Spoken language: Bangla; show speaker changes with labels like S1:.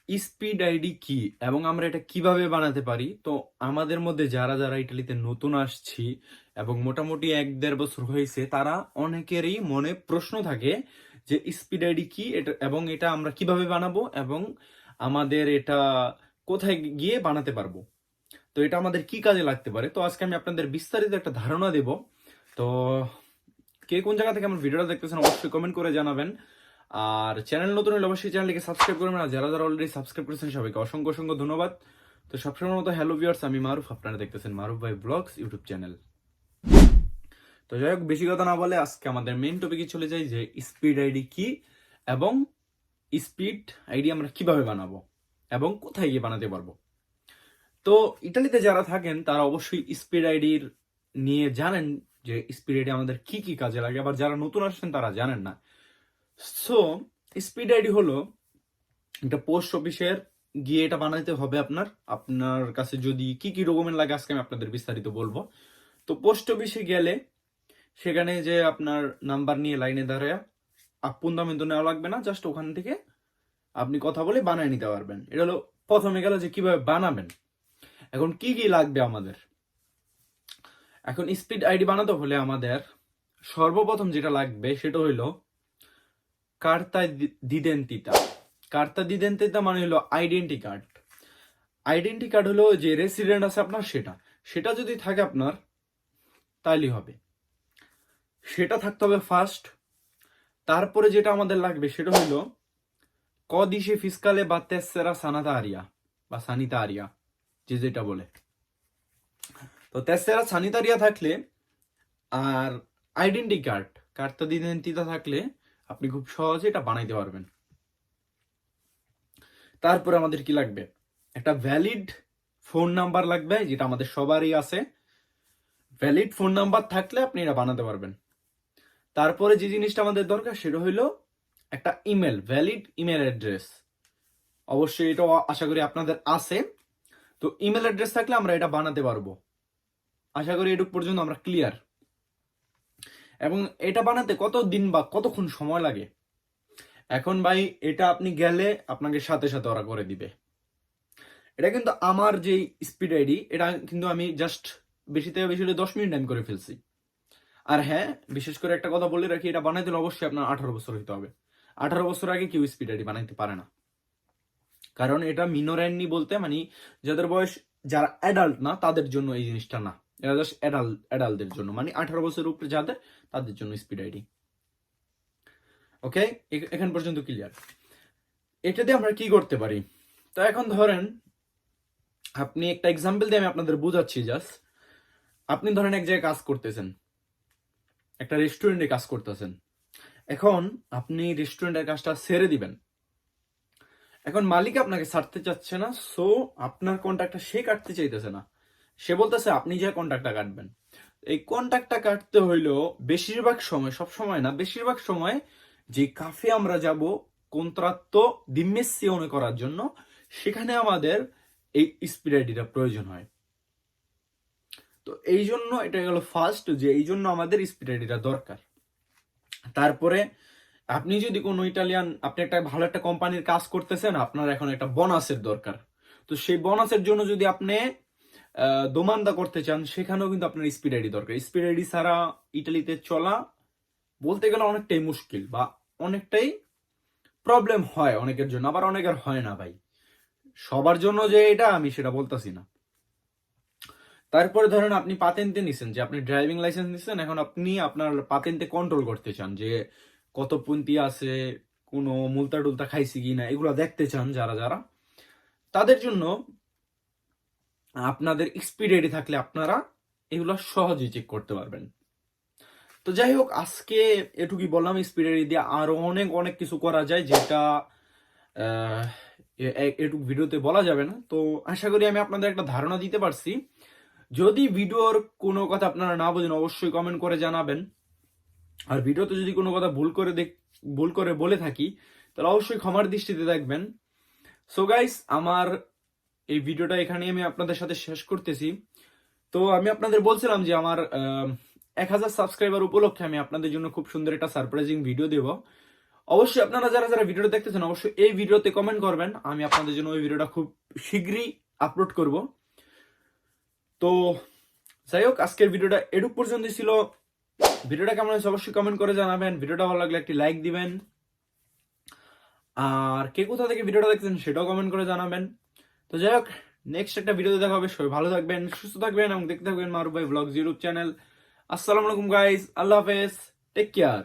S1: স্পিড আইডি কি এবং আমরা এটা কিভাবে বানাতে পারি? তো আমাদের মধ্যে যারা যারা ইটালিতে নতুন আসছি এবং মোটামুটি 1-1.5 বছর হয়েছে, তারা অনেকেরই মনে প্রশ্ন থাকে যে স্পিড আইডি কি এটা এবং এটা আমরা কিভাবে বানাবো এবং আমাদের এটা কোথায় গিয়ে বানাতে পারবো। তো এটা আমাদের কি কাজে লাগতে পারে, তো আজকে আমি আপনাদের বিস্তারিত একটা ধারণা দেব। তো কে কোন জায়গা থেকে আমার ভিডিওটা দেখতেছেন অবশ্যই কমেন্ট করে জানাবেন। আর চ্যানেল নতুন হলে অবশ্যই চ্যানেলটিকে সাবস্ক্রাইব করবেন, আর যারা যারা অলরেডি সাবস্ক্রাইব করেছেন সবাইকে অসংখ্য অসংখ্য ধন্যবাদ। তো সবসময় মতো হ্যালো ভিউয়ার্স, আমি মারুফ, আপনারা দেখতেছেন মারুফ ভাই ব্লগস ইউটিউব চ্যানেল। তো যাই হোক, বেশি কথা না বলে আজকে আমাদের মেইন টপিকে চলে যাই যে স্পিড আইডি কি এবং স্পিড আইডি আমরা কিভাবে বানাবো এবং কোথায় গিয়ে বানাতে পারবো। তো ইটালিতে যারা থাকেন তারা অবশ্যই স্পিড আইডির নিয়ে জানেন যে স্পিড আইডি আমাদের কি কি কাজে লাগে, আবার যারা নতুন আসছেন তারা জানেন না। সো স্পিড আইডি হলো একটা পোস্ট অফিসের গিয়ে এটা বানাইতে হবে আপনার আপনার কাছে যদি কি কি ডকুমেন্ট লাগে আজকে আমি আপনাদের বিস্তারিত বলবো। তো পোস্ট অফিসে গেলে সেখানে যে আপনার নাম্বার নিয়ে লাইনে দাঁড়ায় আপন দামে তো নেওয়া লাগবে না, জাস্ট ওখান থেকে আপনি কথা বলে বানিয়ে নিতে পারবেন। এটা হলো প্রথমে গেল যে কিভাবে বানাবেন। এখন কি কি লাগবে আমাদের, এখন স্পিড আইডি বানাতে হলে আমাদের সর্বপ্রথম যেটা লাগবে সেটা হইলো কার্তা দিদেন্তিতা। কার্তা দিদেন্তিতা মানে হলো আইডেন্টি কার্ড। আইডেন্টি কার্ড হলো যে রেসিডেন্ট আছে আপনার, সেটা সেটা যদি থাকে আপনার তাইলেই হবে, সেটা থাকতে হবে ফার্স্ট। তারপরে যেটা আমাদের লাগবে সেটা হইলো কদিশে ফিসকালে বা তেসেরা সানাতারিয়া বা সানিতারিয়া, যে যেটা বলে। তো তেসেরা সানিতারিয়া থাকলে আর আইডেন্টি কার্ড কার্তা দিদেন্তিতা থাকলে আপনি খুব সহজে এটা বানাইতে পারবেন। তারপরে আমাদের কি লাগবে, একটা ভ্যালিড ফোন নাম্বার লাগবে, যেটা আমাদের সবারই আছে। ভ্যালিড ফোন নাম্বার থাকলে আপনি এটা বানাতে পারবেন। তারপরে যে জিনিসটা আমাদের দরকার সেটা হইলো একটা ইমেল, ভ্যালিড ইমেল অ্যাড্রেস। অবশ্যই এটা আশা করি আপনাদের আছে। তো ইমেল অ্যাড্রেস থাকলে আমরা এটা বানাতে পারবো। আশা করি এটুক পর্যন্ত আমরা ক্লিয়ার। এবং এটা বানাতে কত দিন বা কতক্ষণ সময় লাগে, এখন ভাই এটা আপনি গেলে আপনাকে সাথে সাথে ওরা করে দিবে। এটা কিন্তু আমার যে স্পিড আইডি এটা কিন্তু আমি জাস্ট বেশি থেকে বেশি হলে 10 মিনিট টাইম করে ফেলছি। আর হ্যাঁ, বিশেষ করে একটা কথা বলে রাখি, এটা বানাইতে হলে অবশ্যই আপনার 18 বছর হইতে হবে। 18 বছর আগে কেউ স্পিড আইডি বানাইতে পারে না, কারণ এটা মিনোরেন্নি বলতে মানে যাদের বয়স, যারা অ্যাডাল্ট না তাদের জন্য এই জিনিসটা না, এটা জাস্ট অ্যাডাল্টদের জন্য, মানে 18 বছরের উপরে যাদের, তাদের জন্য স্পিড আইডি। ওকে, এখান পর্যন্ত ক্লিয়ার। এটা দিয়ে আমরা কি করতে পারি, তো এখন ধরেন আপনি একটা এক্সাম্পল দিয়ে আমি আপনাদের বোঝাচ্ছি জাস্ট। আপনি ধরেন এক জায়গায় কাজ করতেছেন, একটা রেস্টুরেন্টে কাজ করতেছেন। এখন আপনি রেস্টুরেন্টের কাজটা ছেড়ে দিবেন। এখন মালিক আপনাকে ছাড়তে চাচ্ছে না, সো আপনার কন্ট্রাক্টটা সে কাটতে চাইতেছে না। সে বলতেছে আপনি যে কন্ট্রাক্টটা কাটবেন। এই কন্ট্রাক্টটা কাটতে হইলেও বেশিরভাগ সময়, সব সময় না, বেশিরভাগ সময় যে কাফে আমরা যাব কন্ট্রাত্তো ডিমেসিওনে করার জন্য, সেখানে আমাদের এই স্পিড আইডিটা প্রয়োজন হয়। তো এই জন্য এটা গেল ফার্স্ট, যে এই জন্য আমাদের স্পিড আইডিটা দরকার। তারপরে আপনি যদি কোনো আপনি একটা ভালো একটা কোম্পানির কাজ করতেছেন, আপনার এখন একটা বোনাসের দরকার। তো সেই বোনাসের জন্য যদি আপনি দোমান্দা করতে চান, সেখানেও কিন্তু আপনার স্পিড আইডি দরকার। স্পিড আইডি ছাড়া ইটালিতে চলা বলতে গেলে অনেকটাই মুশকিল, বা অনেকটাই প্রবলেম হয় অনেকের জন্য, আবার অনেকের হয় না ভাই। সবার জন্য যে এটা আমি সেটা বলতেছি না। তারপরে ধরেন আপনি পাতেন্টে নিছেন, যে আপনি ড্রাইভিং লাইসেন্স নিছেন, এখন আপনি আপনার পাতেন্টে কন্ট্রোল করতে চান যে কত পুন্তি আছে, কোনো মুলতা টুলতা খাইছি কিনা, এগুলো দেখতে চান যারা যারা, তাদের জন্য আপনাদের স্পিড আইডি থাকলে আপনারা এগুলো সহজেই চেক করতে পারবেন। তো যাই হোক, আজকে এটুকুই বললাম। স্পিড আইডি দিয়ে আরো অনেক অনেক কিছু করা যায়, যেটা এটুকু ভিডিওতে বলা যাবে না। তো আশা করি আমি আপনাদের একটা ধারণা দিতে পারছি। যদি ভিডিওর কোনো কথা আপনারা না বোঝেন অবশ্যই কমেন্ট করে জানাবেন। আর ভিডিওতে যদি কোনো কথা ভুল করে বলে থাকি তাহলে অবশ্যই ক্ষমার দৃষ্টিতে দেখবেন। সো গাইস, আমার এই ভিডিওটা এখানে আমি আপনাদের সাথে শেষ করতেছি। তো আমি আপনাদের বলছিলাম যে আমার 1000 সাবস্ক্রাইবার উপলক্ষে আমি আপনাদের জন্য খুব সুন্দর একটা সারপ্রাইজিং ভিডিও দেব। অবশ্যই আপনারা যারা যারা ভিডিওটা দেখতেছেন অবশ্যই এই ভিডিওতে কমেন্ট করবেন, আমি আপনাদের জন্য ওই ভিডিওটা খুব শীঘ্রই আপলোড করব। তো যাই হোক, আজকের ভিডিওটা এটুক পর্যন্তই ছিল। ভিডিওটা কেমন হয়েছে অবশ্যই কমেন্ট করে জানাবেন, ভিডিওটা ভালো লাগলে একটি লাইক দিবেন, আর কে কোথা থেকে ভিডিওটা দেখছেন সেটাও কমেন্ট করে জানাবেন। তো যাই হোক, নেক্সট একটা ভিডিওতে দেখা হবে। সবাই ভালো থাকবেন, সুস্থ থাকবেন এবং দেখতে থাকবেন মারুফ ভাই ব্লগস ইউটিউব চ্যানেল। আসসালামু আলাইকুম গাইস, আল্লাহ হাফেজ, টেক কেয়ার।